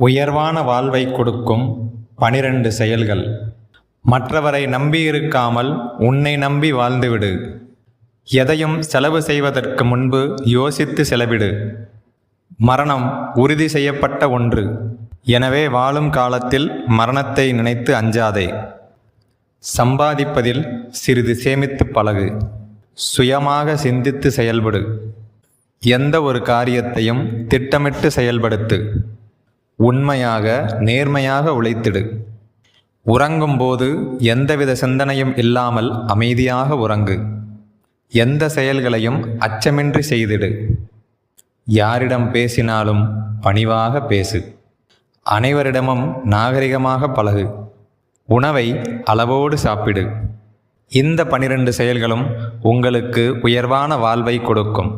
உயர்வான வாழ்வை கொடுக்கும் 12 செயல்கள். மற்றவரை நம்பியிருக்காமல் உன்னை நம்பி வாழ்ந்துவிடு. எதையும் செலவு செய்வதற்கு முன்பு யோசித்து செலவிடு. மரணம் உறுதி செய்யப்பட்ட ஒன்று. எனவே வாழும் காலத்தில் மரணத்தை நினைத்து அஞ்சாதே. சம்பாதிப்பதில் சிறிது சேமித்து பழகு. சுயமாக சிந்தித்து செயல்படு. எந்த ஒரு காரியத்தையும் திட்டமிட்டு செயல்படுத்து. உண்மையாக நேர்மையாக உழைத்திடு. உறங்கும்போது எந்தவித சிந்தனையும் இல்லாமல் அமைதியாக உறங்கு. எந்த செயல்களையும் அச்சமின்றி செய்திடு. யாரிடம் பேசினாலும் பணிவாக பேசு. அனைவரிடமும் நாகரிகமாக பழகு. உணவை அளவோடு சாப்பிடு. இந்த 12 செயல்களும் உங்களுக்கு உயர்வான வாழ்வை கொடுக்கும்.